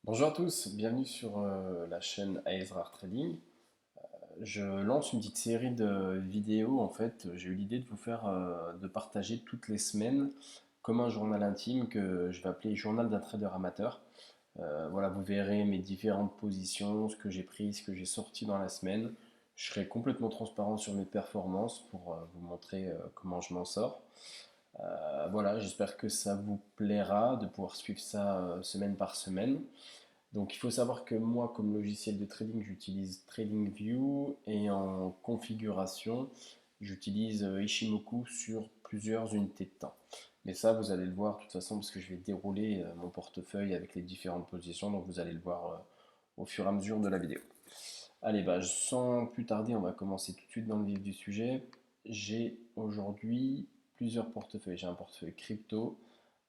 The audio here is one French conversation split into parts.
Bonjour à tous, bienvenue sur la chaîne ASRAR Trading. Je lance une petite série de vidéos. En fait, j'ai eu l'idée de vous faire, de partager toutes les semaines comme un journal intime que je vais appeler Journal d'un trader amateur. Voilà, vous verrez mes différentes positions, ce que j'ai pris, ce que j'ai sorti dans la semaine. Je serai complètement transparent sur mes performances pour vous montrer comment je m'en sors. Voilà, j'espère que ça vous plaira de pouvoir suivre ça semaine par semaine. Donc il faut savoir que moi, comme logiciel de trading, j'utilise TradingView et en configuration, j'utilise Ishimoku sur plusieurs unités de temps. Mais ça, vous allez le voir de toute façon parce que je vais dérouler mon portefeuille avec les différentes positions, donc vous allez le voir au fur et à mesure de la vidéo. Allez, bah, sans plus tarder, on va commencer tout de suite dans le vif du sujet. J'ai aujourd'hui plusieurs portefeuilles. J'ai un portefeuille crypto,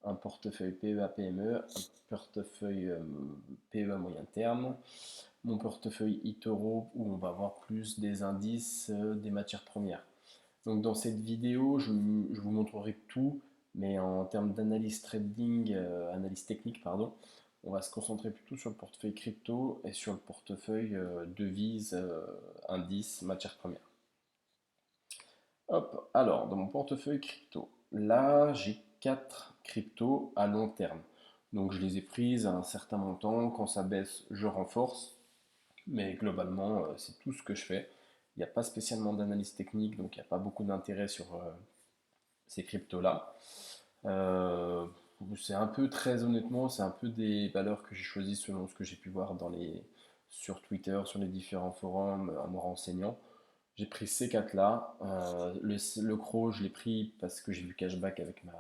un portefeuille PEA-PME, un portefeuille PEA moyen terme, mon portefeuille eToro où on va voir plus des indices des matières premières. Donc dans cette vidéo, je vous montrerai tout, mais en termes d'analyse trading, analyse technique, pardon, on va se concentrer plutôt sur le portefeuille crypto et sur le portefeuille devises, indices, matières premières. Hop, alors dans mon portefeuille crypto, là j'ai 4 cryptos à long terme. Donc je les ai prises à un certain montant, quand ça baisse je renforce, mais globalement c'est tout ce que je fais. Il n'y a pas spécialement d'analyse technique, donc il n'y a pas beaucoup d'intérêt sur ces cryptos-là. Euh, c'est un peu, très honnêtement, c'est un peu des valeurs que j'ai choisies selon ce que j'ai pu voir sur Twitter, sur les différents forums, en me renseignant. J'ai pris ces quatre-là. Le CRO, je l'ai pris parce que j'ai du cashback avec ma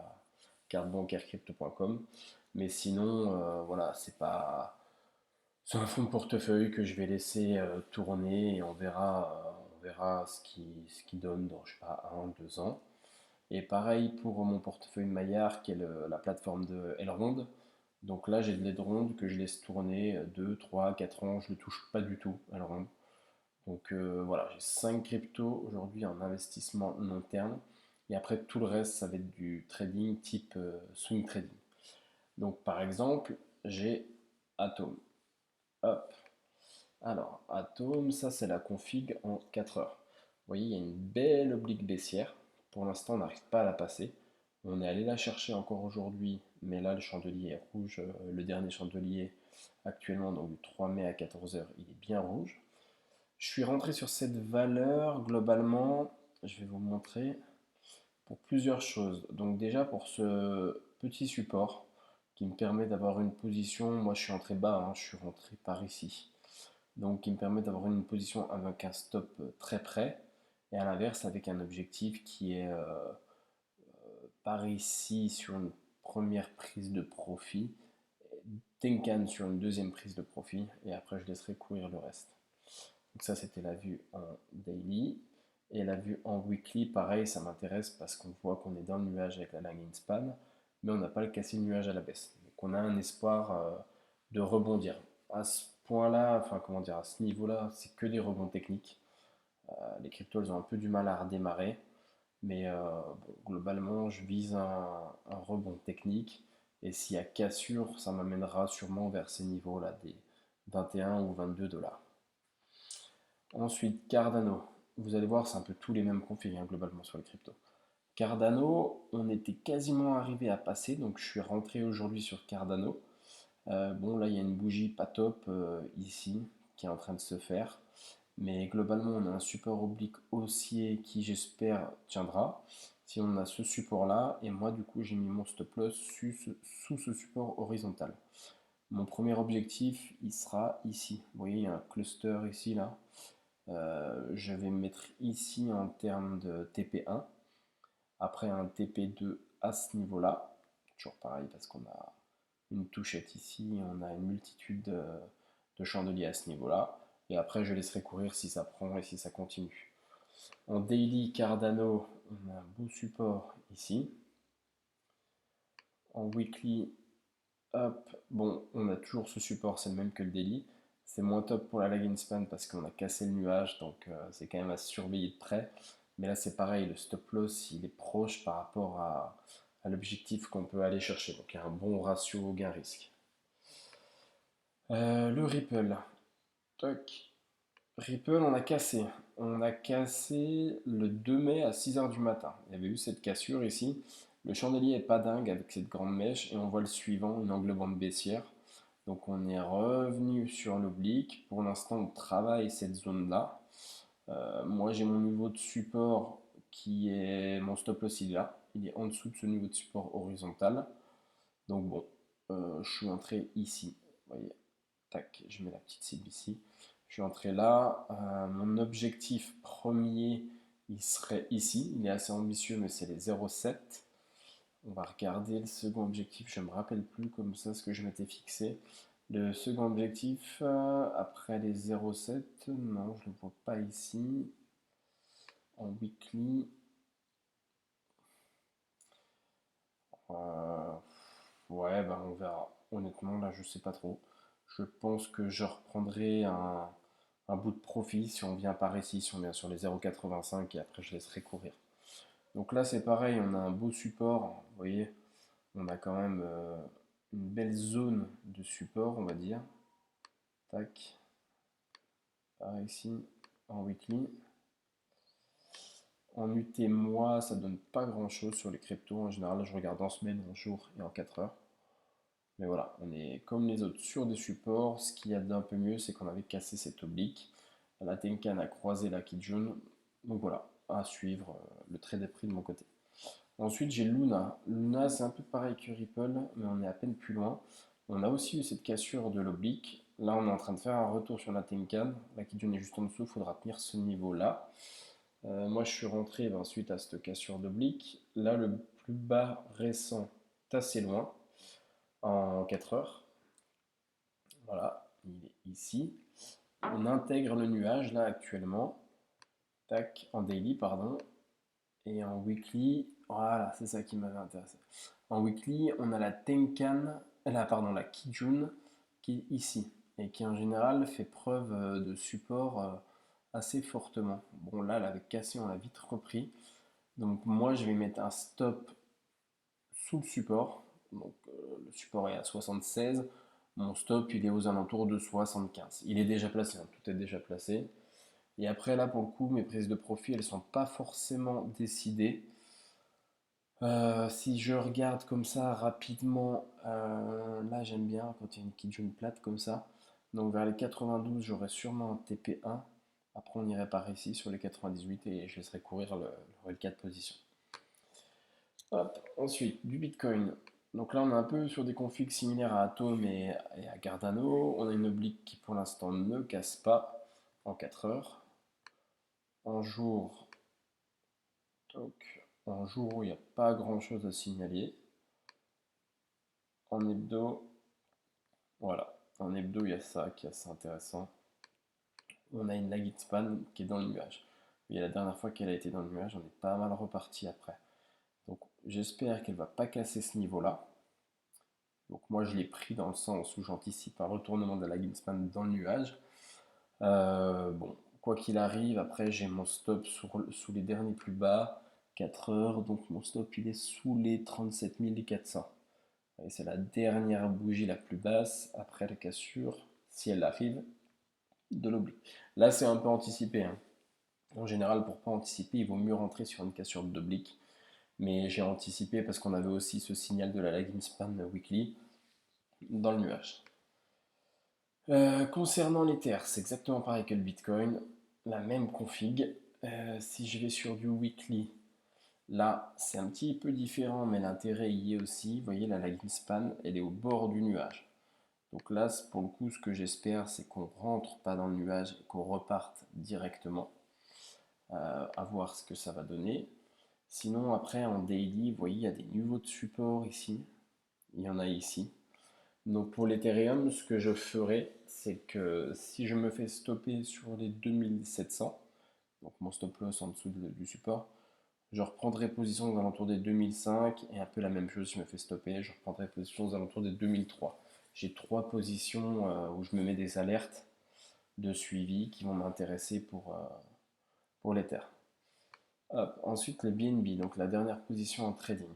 carte bancaire crypto.com. Mais sinon, voilà, c'est un fonds de portefeuille que je vais laisser tourner et on verra ce qui donne dans, je sais pas, 1, 2 ans. Et pareil pour mon portefeuille Maillard, qui est la plateforme de Elrond. Donc là, j'ai de l'Elrond que je laisse tourner 2, 3, 4 ans. Je ne le touche pas du tout, Elrond. Donc voilà, j'ai 5 cryptos aujourd'hui en investissement long terme. Et après, tout le reste, ça va être du trading type swing trading. Donc par exemple, j'ai Atom. Hop. Alors, Atom, ça c'est la config en 4 heures. Vous voyez, il y a une belle oblique baissière. Pour l'instant, on n'arrive pas à la passer. On est allé la chercher encore aujourd'hui, mais là, le chandelier est rouge. Le dernier chandelier actuellement, donc du 3 mai à 14 heures, il est bien rouge. Je suis rentré sur cette valeur globalement, je vais vous montrer, pour plusieurs choses. Donc déjà pour ce petit support qui me permet d'avoir une position, moi je suis entré bas, hein, je suis rentré par ici. Donc qui me permet d'avoir une position avec un stop très près et à l'inverse avec un objectif qui est par ici sur une première prise de profit, Tenkan sur une deuxième prise de profit et après je laisserai courir le reste. Donc ça, c'était la vue en daily. Et la vue en weekly, pareil, ça m'intéresse parce qu'on voit qu'on est dans le nuage avec la line span, mais on n'a pas cassé le nuage à la baisse. Donc on a un espoir de rebondir. À ce point-là, enfin comment dire, à ce niveau-là, c'est que des rebonds techniques. Les cryptos, elles ont un peu du mal à redémarrer, mais bon, globalement, je vise un rebond technique. Et s'il y a cassure, ça m'amènera sûrement vers ces niveaux-là, des 21 ou 22 dollars. Ensuite, Cardano. Vous allez voir, c'est un peu tous les mêmes configs hein, globalement sur les cryptos. Cardano, on était quasiment arrivé à passer, donc je suis rentré aujourd'hui sur Cardano. Bon, là, il y a une bougie pas top ici qui est en train de se faire. Mais globalement, on a un support oblique haussier qui, j'espère, tiendra. Si on a ce support-là, et moi, du coup, j'ai mis mon stop loss sous ce support horizontal. Mon premier objectif, il sera ici. Vous voyez, il y a un cluster ici, là. Je vais me mettre ici en termes de TP1, après un TP2 à ce niveau-là, toujours pareil parce qu'on a une touchette ici, on a une multitude de chandeliers à ce niveau-là, et après je laisserai courir si ça prend et si ça continue. En daily Cardano, on a un beau support ici. En weekly, hop, bon, on a toujours ce support, c'est le même que le daily. C'est moins top pour la lag in span parce qu'on a cassé le nuage, donc c'est quand même à surveiller de près. Mais là, c'est pareil, le stop loss, il est proche par rapport à l'objectif qu'on peut aller chercher. Donc, il y a un bon ratio gain-risque. Le Ripple. Toc. Ripple, on a cassé. On a cassé le 2 mai à 6 heures du matin. Il y avait eu cette cassure ici. Le chandelier est pas dingue avec cette grande mèche et on voit le suivant, une angle-bande baissière. Donc on est revenu sur l'oblique. Pour l'instant, on travaille cette zone-là. Moi, j'ai mon niveau de support qui est mon stop loss il est là. Il est en dessous de ce niveau de support horizontal. Donc bon, je suis entré ici. Vous voyez, tac, je mets la petite cible ici. Je suis entré là. Mon objectif premier, il serait ici. Il est assez ambitieux, mais c'est les 0,7. On va regarder le second objectif. Je ne me rappelle plus comme ça ce que je m'étais fixé. Le second objectif, après les 0,7, non, je ne le vois pas ici. En weekly. Euh, ouais, bah on verra. Honnêtement, là, je sais pas trop. Je pense que je reprendrai un bout de profit si on vient par ici, si on vient sur les 0,85 et après je laisserai courir. Donc là, c'est pareil, on a un beau support. Vous voyez, on a quand même une belle zone de support, on va dire. Tac, par ici, en weekly. En UT mois, ça donne pas grand chose sur les cryptos. En général, je regarde en semaine, en jour et en 4 heures. Mais voilà, on est comme les autres sur des supports. Ce qu'il y a d'un peu mieux, c'est qu'on avait cassé cette oblique. La Tenkan a croisé la Kijun. Donc voilà, à suivre le trait des prix de mon côté. Ensuite, j'ai Luna. Luna, c'est un peu pareil que Ripple, mais on est à peine plus loin. On a aussi eu cette cassure de l'oblique. Là, on est en train de faire un retour sur la Tenkan. La Kijun est juste en dessous, il faudra tenir ce niveau-là. Moi, je suis rentré suite à cette cassure d'oblique. Là, le plus bas récent est assez loin, en 4 heures. Voilà, il est ici. On intègre le nuage là actuellement. Tac, en daily, pardon. Et en weekly, voilà, c'est ça qui m'avait intéressé. En weekly, on a la Tenkan, la Kijun qui est ici et qui en général fait preuve de support assez fortement. Bon, là, elle avait cassé, on l'a vite repris. Donc, moi, je vais mettre un stop sous le support. Donc, le support est à 76. Mon stop, il est aux alentours de 75. Il est déjà placé, hein, tout est déjà placé. Et après, là, pour le coup, mes prises de profit, elles ne sont pas forcément décidées. Si je regarde comme ça rapidement, là, j'aime bien quand il y a une Kijun plate comme ça. Donc, vers les 92, j'aurai sûrement un TP1. Après, on irait par ici sur les 98 et je laisserai courir le L4 position. Hop. Ensuite, du Bitcoin. Donc là, on est un peu sur des configs similaires à Atom et à Cardano. On a une oblique qui, pour l'instant, ne casse pas en 4 heures. En jour, en jour, il n'y a pas grand-chose à signaler. En hebdo, voilà. En hebdo, il y a ça qui est assez intéressant. On a une lagging span qui est dans le nuage. Et la dernière fois qu'elle a été dans le nuage, on est pas mal reparti après. Donc j'espère qu'elle va pas casser ce niveau-là. Donc moi je l'ai pris dans le sens où j'anticipe un retournement de la lagging span dans le nuage. Bon, quoi qu'il arrive, après j'ai mon stop sous les derniers plus bas, 4 heures, donc mon stop il est sous les 37 400. Et c'est la dernière bougie la plus basse après la cassure, si elle arrive, de l'oblique. Là c'est un peu anticipé, hein. En général, pour pas anticiper, il vaut mieux rentrer sur une cassure d'oblique. Mais j'ai anticipé parce qu'on avait aussi ce signal de la lagging span weekly dans le nuage. Concernant l'Ether, c'est exactement pareil que le Bitcoin, la même config. Si je vais sur du weekly, là c'est un petit peu différent, mais l'intérêt y est aussi. Vous voyez, la lagging span, elle est au bord du nuage. Donc là, pour le coup, ce que j'espère, c'est qu'on rentre pas dans le nuage et qu'on reparte directement. À voir ce que ça va donner. Sinon, après, en daily, vous voyez, il y a des niveaux de support ici. Il y en a ici. Donc pour l'Ethereum, ce que je ferai, c'est que si je me fais stopper sur les 2700, donc mon stop loss en dessous du support, je reprendrai position aux alentours des 2005 et un peu la même chose, si je me fais stopper, je reprendrai position aux alentours des 2003. J'ai trois positions où je me mets des alertes de suivi qui vont m'intéresser pour l'Ether. Ensuite, le BNB, donc la dernière position en trading.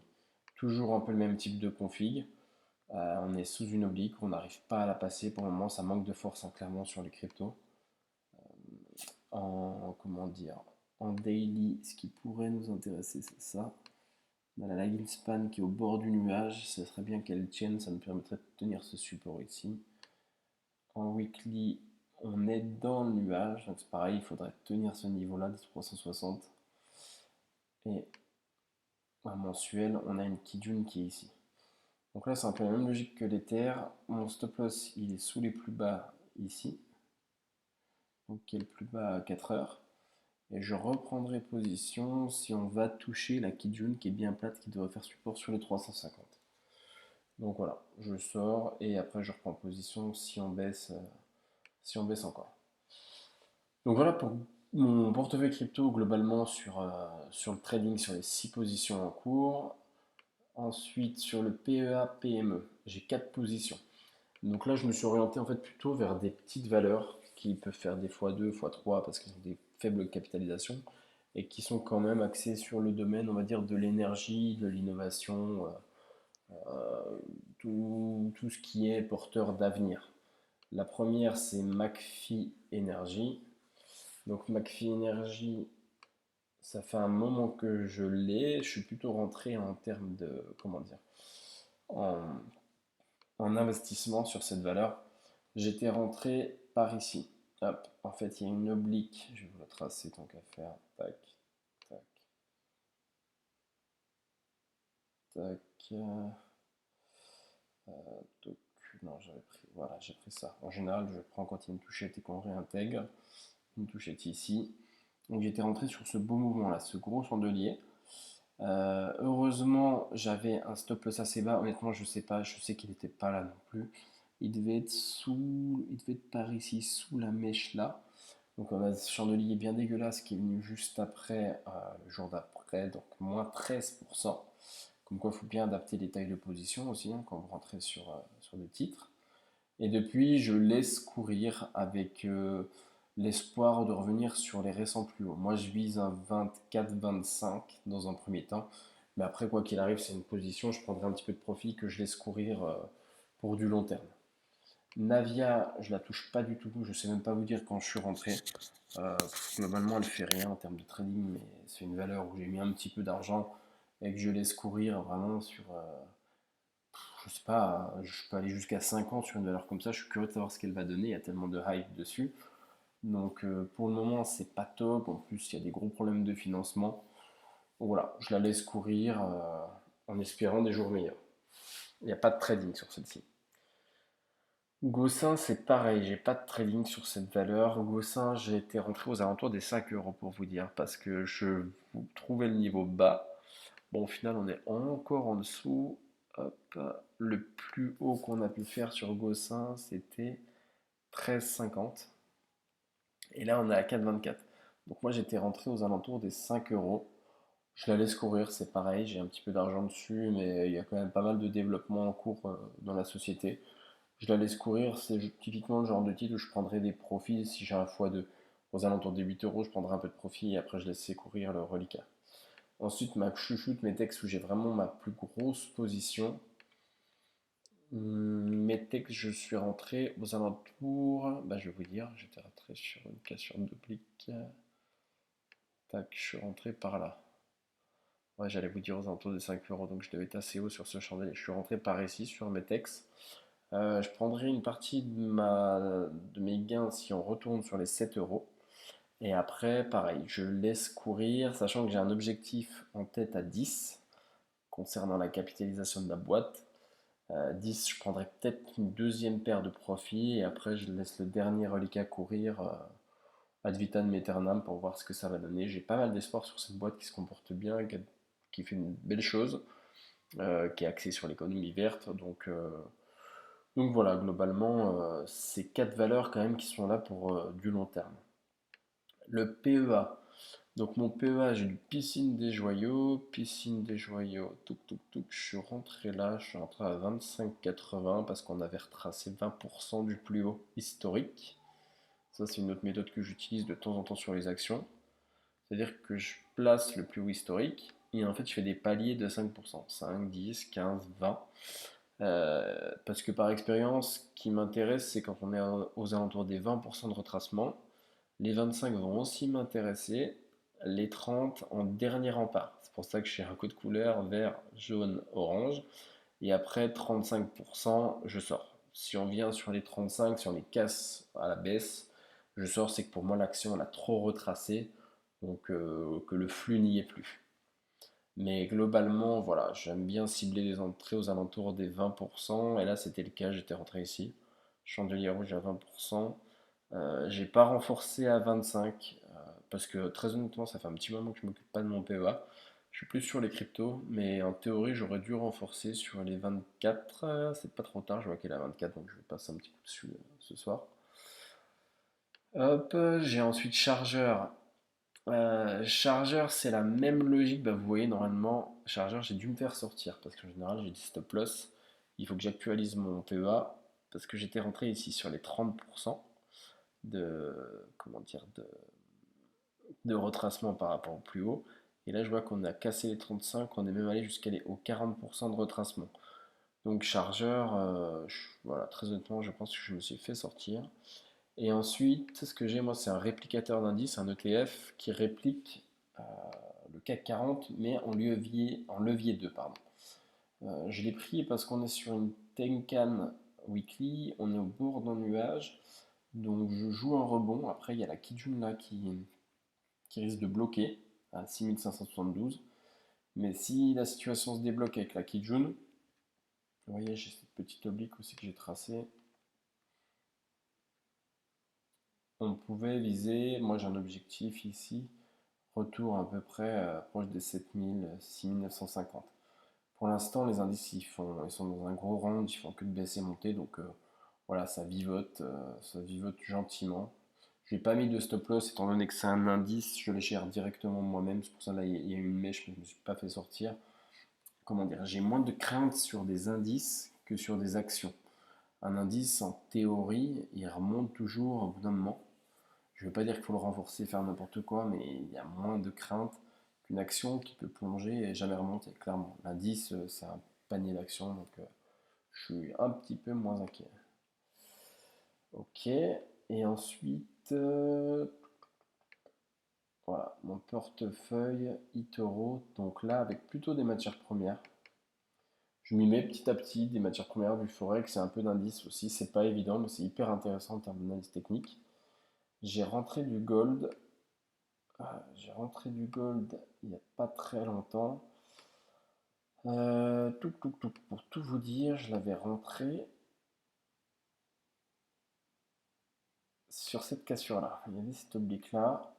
Toujours un peu le même type de config. On est sous une oblique, on n'arrive pas à la passer pour le moment, ça manque de force hein, clairement sur les cryptos. Comment dire, en daily, ce qui pourrait nous intéresser, c'est ça. On a la lagging span qui est au bord du nuage, ce serait bien qu'elle tienne, ça nous permettrait de tenir ce support ici. En weekly, on est dans le nuage, donc c'est pareil, il faudrait tenir ce niveau-là de 360. Et en mensuel, on a une Kijun qui est ici. Donc là, c'est un peu la même logique que l'Ether. Mon stop loss, il est sous les plus bas ici, donc qui est le plus bas à 4 heures. Et je reprendrai position si on va toucher la Kijun qui est bien plate, qui devrait faire support sur les 350. Donc voilà, je sors et après je reprends position si on baisse encore. Donc voilà pour mon portefeuille crypto globalement sur le trading sur les 6 positions en cours. Ensuite sur le PEA PME, j'ai 4 positions. Donc là je me suis orienté en fait plutôt vers des petites valeurs qui peuvent faire des x2, x3 parce qu'elles ont des faibles capitalisations et qui sont quand même axées sur le domaine on va dire de l'énergie, de l'innovation, tout ce qui est porteur d'avenir. La première, c'est McPhy Energy. Donc McPhy Energy, ça fait un moment que je l'ai. Je suis plutôt rentré en termes de, comment dire, en, en investissement sur cette valeur. J'étais rentré par ici. Hop, en fait, il y a une oblique. Je vais vous la tracer tant qu'à faire. Tac, tac, tac. Donc, non, j'avais pris, voilà, j'ai pris ça. En général, je prends quand il y a une touchette et qu'on réintègre. Une touchette ici. Donc j'étais rentré sur ce beau mouvement là, ce gros chandelier. Heureusement, j'avais un stop loss assez bas. Honnêtement, je sais pas, je sais qu'il n'était pas là non plus. Il devait être par ici, sous la mèche là. Donc on a ce chandelier bien dégueulasse qui est venu juste après, le jour d'après, donc moins 13%. Comme quoi, il faut bien adapter les tailles de position aussi hein, quand vous rentrez sur des titres. Et depuis, je laisse courir avec l'espoir de revenir sur les récents plus hauts. Moi, je vise un 24-25 dans un premier temps. Mais après, quoi qu'il arrive, c'est une position. Je prendrai un petit peu de profit que je laisse courir pour du long terme. Navia, je la touche pas du tout. Je sais même pas vous dire quand je suis rentré. Euh, Globalement, elle fait rien en termes de trading, mais c'est une valeur où j'ai mis un petit peu d'argent et que je laisse courir vraiment sur, je sais pas, je peux aller jusqu'à 5 ans sur une valeur comme ça. Je suis curieux de savoir ce qu'elle va donner. Il y a tellement de hype dessus. Donc pour le moment, c'est pas top. En plus, il y a des gros problèmes de financement. Donc voilà, je la laisse courir en espérant des jours meilleurs. Il n'y a pas de trading sur celle-ci. Gossin, c'est pareil, j'ai pas de trading sur cette valeur. Gossin, j'ai été rentré aux alentours des 5 euros pour vous dire, parce que je trouvais le niveau bas. Bon, au final, on est encore en dessous. Hop, le plus haut qu'on a pu faire sur Gossin, c'était 13,50. Et là, on est à 4,24. Donc moi, j'étais rentré aux alentours des 5 euros. Je la laisse courir, c'est pareil, j'ai un petit peu d'argent dessus, mais il y a quand même pas mal de développement en cours dans la société. Je la laisse courir, c'est typiquement le genre de titre où je prendrai des profits. Si j'ai un x2 aux alentours des 8 euros, je prendrai un peu de profit et après je laisse courir le reliquat. Ensuite, ma chouchoute, mes textes où j'ai vraiment ma plus grosse position. Mes textes, je suis rentré aux alentours. Bah, je vais vous dire, j'étais rentré sur une cassure d'oblique. Tac, je suis rentré par là. Ouais, j'allais vous dire aux alentours de 5 euros, donc je devais être assez haut sur ce chandelier. Je suis rentré par ici sur mes textes. Je prendrai une partie de mes gains si on retourne sur les 7 euros. Et après, pareil, je laisse courir, sachant que j'ai un objectif en tête à 10 concernant la capitalisation de la boîte. 10, je prendrai peut-être une deuxième paire de profits et après je laisse le dernier reliquat courir ad vitam aeternam pour voir ce que ça va donner. J'ai pas mal d'espoir sur cette boîte qui se comporte bien, qui fait une belle chose, qui est axée sur l'économie verte. Donc voilà, globalement, c'est quatre valeurs quand même qui sont là pour du long terme. Le PEA. Donc mon PEA, j'ai du piscine des joyaux, je suis rentré là, je suis rentré à 25,80 parce qu'on avait retracé 20% du plus haut historique. Ça, c'est une autre méthode que j'utilise de temps en temps sur les actions. C'est-à-dire que je place le plus haut historique et en fait, je fais des paliers de 5%. 5, 10, 15, 20. Parce que par expérience, ce qui m'intéresse, c'est quand on est aux alentours des 20% de retracement. Les 25 vont aussi m'intéresser. Les 30 en dernier rempart. C'est pour ça que je fais un coup de couleur vert, jaune, orange. Et après 35%, je sors. Si on vient sur les 35, si on les casse à la baisse, je sors. C'est que pour moi, l'action, elle a trop retracé. Donc que le flux n'y est plus. Mais globalement, voilà, j'aime bien cibler les entrées aux alentours des 20%. Et là, c'était le cas, j'étais rentré ici. Chandelier rouge à 20%. J'ai pas renforcé à 25 parce que très honnêtement, ça fait un petit moment que je m'occupe pas de mon PEA. Je suis plus sur les cryptos, mais en théorie, j'aurais dû renforcer sur les 24. C'est pas trop tard, je vois qu'elle est à 24, donc je vais passer un petit coup dessus ce soir. Hop, j'ai ensuite chargeur. Chargeur, c'est la même logique. Bah, vous voyez, normalement, chargeur, j'ai dû me faire sortir parce qu'en général, j'ai dit stop loss. Il faut que j'actualise mon PEA parce que j'étais rentré ici sur les 30% de, comment dire, de retracement par rapport au plus haut. Et là, je vois qu'on a cassé les 35, on est même allé jusqu'à les, aux 40% de retracement. Donc, chargeur, voilà, très honnêtement, je pense que je me suis fait sortir. Et ensuite, ce que j'ai, moi, c'est un réplicateur d'indice, un ETF qui réplique euh, le CAC 40, mais en levier 2, pardon. Je l'ai pris parce qu'on est sur une Tenkan Weekly, on est au bord d'un nuage, donc je joue un rebond. Après, il y a la Kijun là qui risque de bloquer à 6572. Mais si la situation se débloque avec la Kijun, vous voyez, j'ai cette petite oblique aussi que j'ai tracée. On pouvait viser, moi j'ai un objectif ici, retour à peu près proche des 7000, 6950. Pour l'instant, les indices ils sont dans un gros range, ils font que de baisser, monter, donc voilà, ça vivote gentiment. Je n'ai pas mis de stop loss étant donné que c'est un indice, je les gère directement moi-même, c'est pour ça là il y a eu une mèche, mais je ne me suis pas fait sortir. Comment dire, j'ai moins de crainte sur des indices que sur des actions. Un indice, en théorie, il remonte toujours au bout d'un moment. Je ne veux pas dire qu'il faut le renforcer, faire n'importe quoi, mais il y a moins de crainte qu'une action qui peut plonger et jamais remonter, clairement. L'indice, c'est un panier d'actions, donc je suis un petit peu moins inquiet. Ok, et ensuite, voilà, mon portefeuille eToro, donc là, avec plutôt des matières premières. Je m'y mets petit à petit, des matières premières, du forex, c'est un peu d'indice aussi, c'est pas évident, mais c'est hyper intéressant en termes d'analyse technique. J'ai rentré du gold J'ai rentré du gold il n'y a pas très longtemps. Pour tout vous dire, je l'avais rentré sur cette cassure-là. Il y avait cette oblique-là.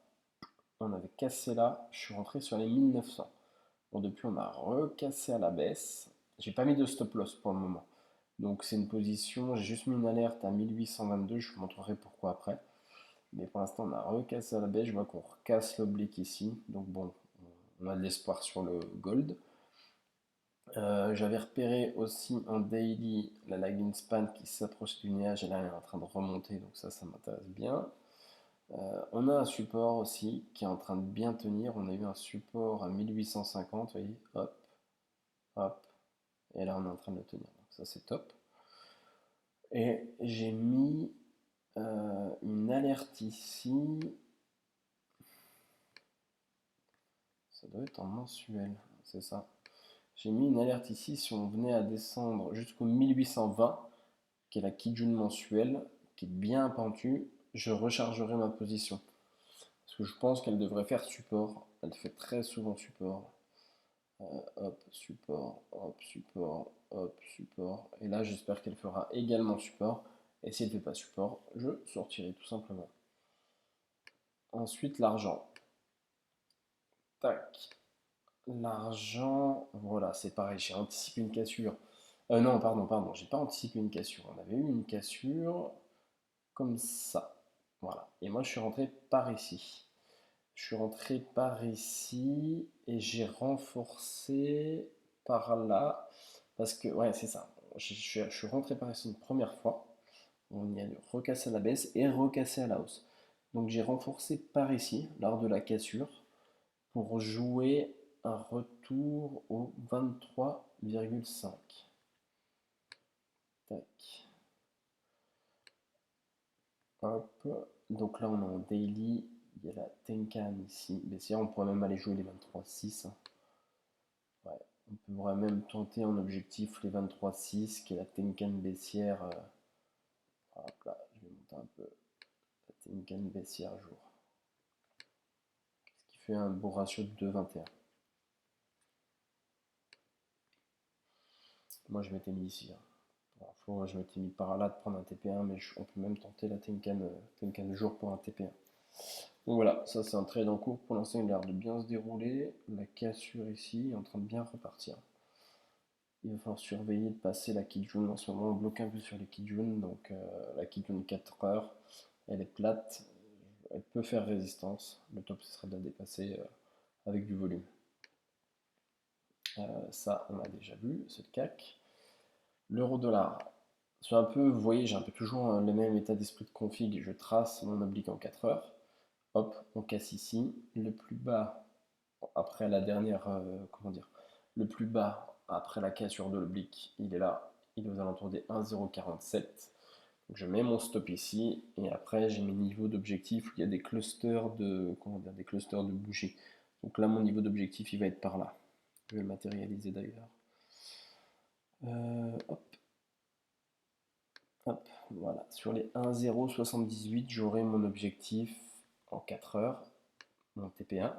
On avait cassé là. Je suis rentré sur les 1900. Bon, depuis, on a recassé à la baisse. J'ai pas mis de stop loss pour le moment. Donc, c'est une position. J'ai juste mis une alerte à 1822. Je vous montrerai pourquoi après. Mais pour l'instant, on a recassé à la baisse. Je vois qu'on recasse l'oblique ici. Donc, bon, on a de l'espoir sur le gold. J'avais repéré aussi en daily la lagging span qui s'approche du nuage et là elle est en train de remonter, donc ça m'intéresse bien. On a un support aussi qui est en train de bien tenir. On a eu un support à 1850, vous voyez, hop, hop, et là on est en train de le tenir, donc ça c'est top. Et j'ai mis une alerte ici, ça doit être en mensuel, c'est ça. J'ai mis une alerte ici si on venait à descendre jusqu'au 1820, qui est la Kijun mensuelle, qui est bien pentue, je rechargerai ma position. Parce que je pense qu'elle devrait faire support. Elle fait très souvent support. Hop, support, hop, support, hop, support. Et là, j'espère qu'elle fera également support. Et si elle ne fait pas support, je sortirai tout simplement. Ensuite, l'argent. Tac. L'argent, voilà, c'est pareil, j'ai anticipé une cassure. Non, pardon, j'ai pas anticipé une cassure. On avait eu une cassure comme ça. Voilà. Et moi, je suis rentré par ici. Je suis rentré par ici et j'ai renforcé par là. Parce que, ouais, c'est ça. Je suis rentré par ici une première fois. On y a recassé à la baisse et recassé à la hausse. Donc j'ai renforcé par ici, lors de la cassure, pour jouer un retour au 23,5. Tac. Hop. Donc là, on est en daily. Il y a la Tenkan ici. Baissière, on pourrait même aller jouer les 23-6. Ouais. On pourrait même tenter en objectif les 23-6, qui est la Tenkan baissière. Hop là, je vais monter un peu. La Tenkan baissière jour. Ce qui fait un beau ratio de 2,21. Moi, je m'étais mis ici. Je m'étais mis par là de prendre un TP1, mais on peut même tenter la Tenkan jour pour un TP1. Donc voilà, ça c'est un trade en cours. Pour l'instant, il a l'air de bien se dérouler. La cassure ici est en train de bien repartir. Il va falloir surveiller de passer la Kijun. En ce moment, on bloque un peu sur les Kijun. Donc la Kijun 4 heures, elle est plate. Elle peut faire résistance. Le top, ce serait de la dépasser avec du volume. Ça, on a déjà vu, c'est le CAC. L'euro-dollar. C'est un peu, vous voyez, j'ai un peu toujours le même état d'esprit de config. Je trace mon oblique en 4 heures. Hop, on casse ici. Le plus bas, après la dernière, comment dire, le plus bas, après la cassure de l'oblique, il est là. Il est aux alentours des 1,047. Donc je mets mon stop ici. Et après, j'ai mes niveaux d'objectif où il y a des clusters de, comment dire, des clusters de bougies. Donc là, mon niveau d'objectif, il va être par là. Je vais le matérialiser d'ailleurs. Hop. Hop, voilà. Sur les 1,078, j'aurai mon objectif en 4 heures, mon TP1.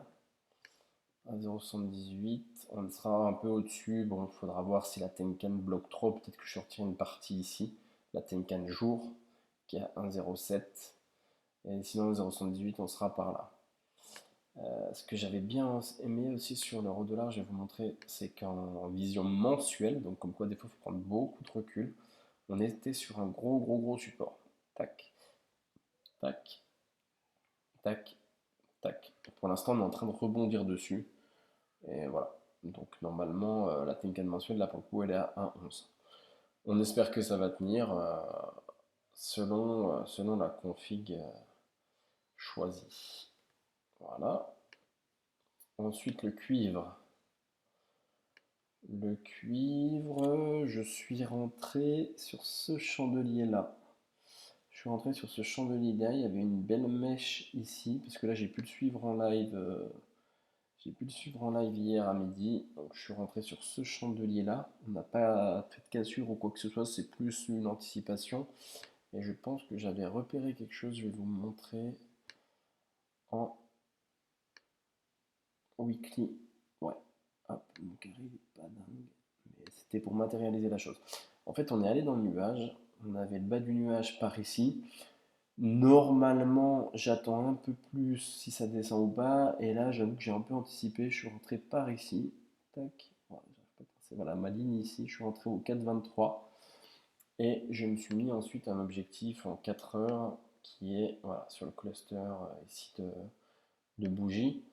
1,078, on sera un peu au-dessus. Bon, il faudra voir si la Tenkan bloque trop. Peut-être que je sortirai une partie ici. La Tenkan jour, qui est à 1,07. Et sinon, 0,78, on sera par là. Ce que j'avais bien aimé aussi sur l'euro-dollar, je vais vous montrer, c'est qu'en vision mensuelle, donc comme quoi des fois il faut prendre beaucoup de recul, on était sur un gros support. Tac, tac, tac, tac. Pour l'instant, on est en train de rebondir dessus. Et voilà. Donc normalement, la Tenkan mensuelle, là pour le coup, elle est à 1,11. On espère que ça va tenir selon la config choisie. Voilà. Ensuite, le cuivre. Le cuivre, je suis rentré sur ce chandelier-là. Je suis rentré sur ce chandelier-là, il y avait une belle mèche ici, parce que là j'ai pu le suivre en live. J'ai pu le suivre en live hier à midi, donc je suis rentré sur ce chandelier-là. On n'a pas fait de cassure ou quoi que ce soit, c'est plus une anticipation. Et je pense que j'avais repéré quelque chose, je vais vous montrer en weekly. Ouais, hop, mon carré il est pas dingue, mais c'était pour matérialiser la chose. En fait, on est allé dans le nuage, on avait le bas du nuage par ici. Normalement, j'attends un peu plus si ça descend ou pas. Et là, j'avoue que j'ai un peu anticipé. Je suis rentré par ici. Tac. Voilà, voilà, ma ligne ici. Je suis rentré au 4,23. Et je me suis mis ensuite un objectif en 4 heures qui est voilà, sur le cluster ici de bougies.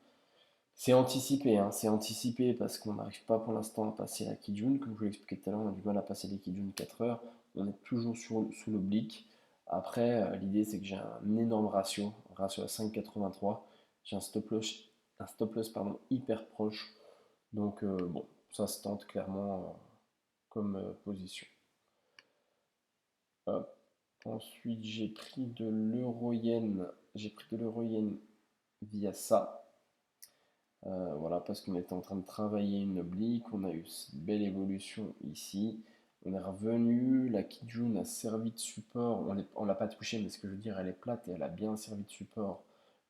C'est anticipé, hein, c'est anticipé parce qu'on n'arrive pas pour l'instant à passer la Kijun. Comme je vous l'expliquais tout à l'heure, on a du mal à passer les Kijun 4 heures. On est toujours sous l'oblique. Après, l'idée c'est que j'ai un énorme ratio à 5,83. J'ai un stop loss pardon, hyper proche. Donc bon, ça se tente clairement comme position. Hop. Ensuite, j'ai pris de l'euro-yen. J'ai pris de l'euro-yen via ça. Voilà, parce qu'on était en train de travailler une oblique, on a eu cette belle évolution ici. On est revenu, la Kijun a servi de support, on l'a pas touché, mais ce que je veux dire, elle est plate et elle a bien servi de support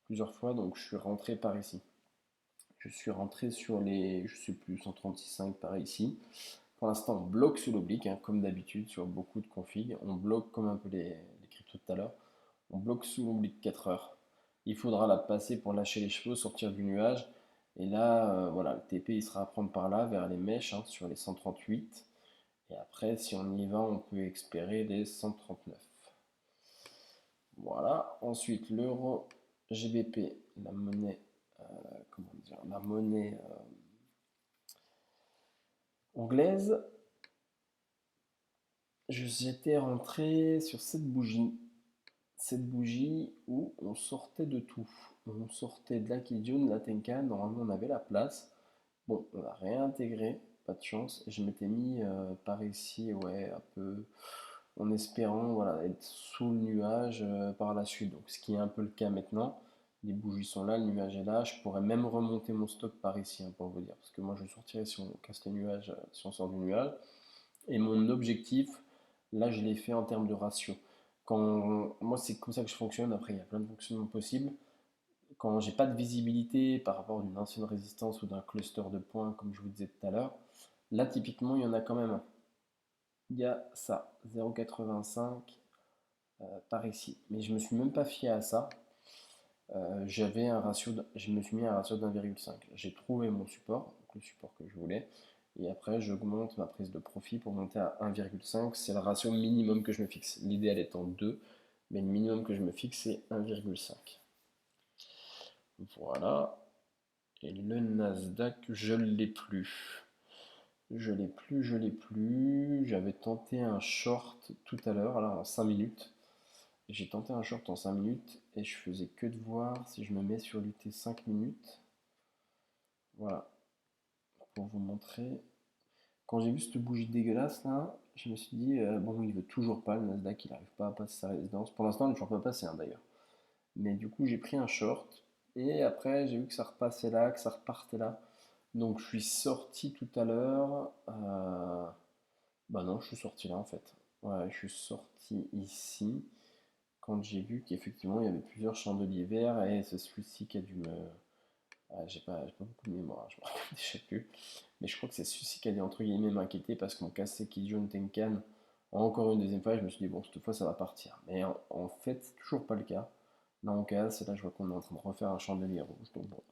plusieurs fois, donc je suis rentré par ici. Je suis rentré sur les, je sais plus, 136,5 par ici. Pour l'instant, on bloque sous l'oblique, hein, comme d'habitude sur beaucoup de configs. On bloque comme un peu les cryptos tout à l'heure. On bloque sous l'oblique 4 heures. Il faudra la passer pour lâcher les chevaux, sortir du nuage. Et là, voilà, le TP il sera à prendre par là, vers les mèches, hein, sur les 138. Et après, si on y va, on peut espérer les 139. Voilà. Ensuite, l'euro GBP, la monnaie, comment dire, la monnaie anglaise. J'étais rentré sur cette bougie où on sortait de tout. On sortait de la Kijun, de la Tenkan, normalement on avait la place. Bon, on a réintégré, pas de chance. Et je m'étais mis par ici, ouais, un peu en espérant voilà, être sous le nuage par la suite. Donc, ce qui est un peu le cas maintenant. Les bougies sont là, le nuage est là. Je pourrais même remonter mon stop par ici, hein, pour vous dire. Parce que moi, je sortirai si on casse les nuages, si on sort du nuage. Et mon objectif, là, je l'ai fait en termes de ratio. Moi, c'est comme ça que je fonctionne. Après, il y a plein de fonctionnements possibles. Quand j'ai pas de visibilité par rapport d'une ancienne résistance ou d'un cluster de points, comme je vous disais tout à l'heure, là, typiquement, il y en a quand même un. Il y a ça, 0,85 par ici. Mais je me suis même pas fié à ça. Je me suis mis à un ratio d'1,5. J'ai trouvé mon support, donc le support que je voulais. Et après, j'augmente ma prise de profit pour monter à 1,5. C'est le ratio minimum que je me fixe. L'idéal étant 2, mais le minimum que je me fixe, c'est 1,5. Voilà. Et le Nasdaq, je ne l'ai plus. Je l'ai plus, je l'ai plus. J'avais tenté un short tout à l'heure, là en 5 minutes. J'ai tenté un short en 5 minutes et je faisais que de voir si je me mets sur l'UT 5 minutes. Voilà, pour vous montrer. Quand j'ai vu cette bougie dégueulasse là, je me suis dit, bon, il veut toujours pas, le Nasdaq, il n'arrive pas à passer sa résidence. Pour l'instant, il n'est toujours pas passé d'ailleurs. Mais du coup, j'ai pris un short et après, j'ai vu que ça repassait là, que ça repartait là. Donc, je suis sorti tout à l'heure. Bah non, je suis sorti là en fait. Ouais, je suis sorti ici quand j'ai vu qu'effectivement il y avait plusieurs chandeliers verts et c'est celui-ci qui a dû me. J'ai pas beaucoup de mémoire, je me rappelle déjà plus. Mais je crois que c'est celui-ci qui a dû entre guillemets m'inquiéter parce que mon Kaseki Jun Tenkan, encore une deuxième fois, je me suis dit bon, cette fois ça va partir. Mais en fait, c'est toujours pas le cas. Là on casse et là je vois qu'on est en train de refaire un chandelier rouge. Donc bon,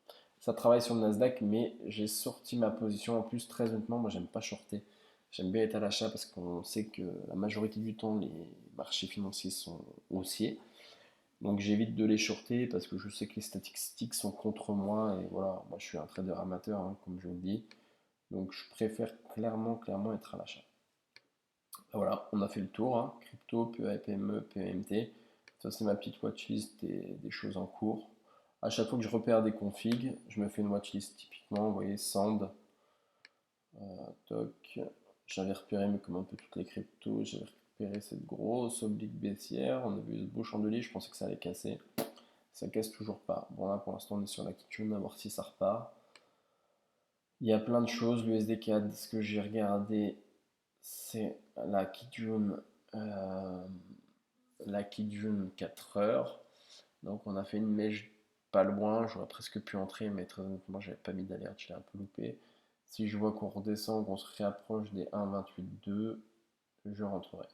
ça travaille sur le Nasdaq, mais j'ai sorti ma position. En plus, très honnêtement, moi j'aime pas shorter. J'aime bien être à l'achat parce qu'on sait que la majorité du temps les marchés financiers sont haussiers. Donc j'évite de les shorter parce que je sais que les statistiques sont contre moi et voilà, moi je suis un trader amateur, hein, comme je vous le dis. Donc je préfère clairement être à l'achat. Voilà, on a fait le tour, hein. Crypto, PEA, PME, PEMT. Ça c'est ma petite watchlist des choses en cours. À chaque fois que je repère des configs, je me fais une watchlist typiquement, vous voyez, Sand, toc. J'avais repéré, mais comme un peu toutes les cryptos, j'avais repéré cette grosse oblique baissière. On a vu ce beau chandelier, je pensais que ça allait casser. Ça casse toujours pas. Bon là pour l'instant on est sur la Kijun, à voir si ça repart. Il y a plein de choses, l'USD4, ce que j'ai regardé, c'est euh, la Kijun 4 heures. Donc on a fait une mèche pas loin, j'aurais presque pu entrer, mais très honnêtement j'avais pas mis d'alerte, je l'ai un peu loupé. Si je vois qu'on redescend, qu'on se réapproche des 1,28,2, je rentrerai.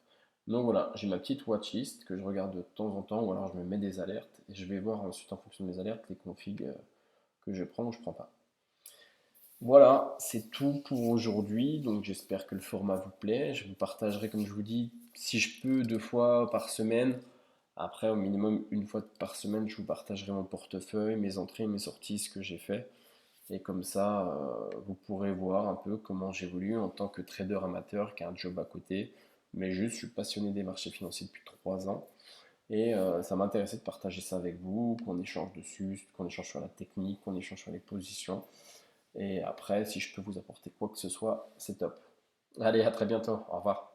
Donc voilà, j'ai ma petite watchlist que je regarde de temps en temps, ou alors je me mets des alertes et je vais voir ensuite en fonction de mes alertes les configs que je prends ou je prends pas. Voilà, c'est tout pour aujourd'hui. Donc j'espère que le format vous plaît. Je vous partagerai, comme je vous dis, si je peux, 2 fois par semaine. Après, au minimum, 1 fois par semaine, je vous partagerai mon portefeuille, mes entrées, mes sorties, ce que j'ai fait. Et comme ça, vous pourrez voir un peu comment j'évolue en tant que trader amateur qui a un job à côté. Mais juste, je suis passionné des marchés financiers depuis 3 ans. Et ça m'intéressait de partager ça avec vous, qu'on échange dessus, qu'on échange sur la technique, qu'on échange sur les positions. Et après, si je peux vous apporter quoi que ce soit, c'est top. Allez, à très bientôt. Au revoir.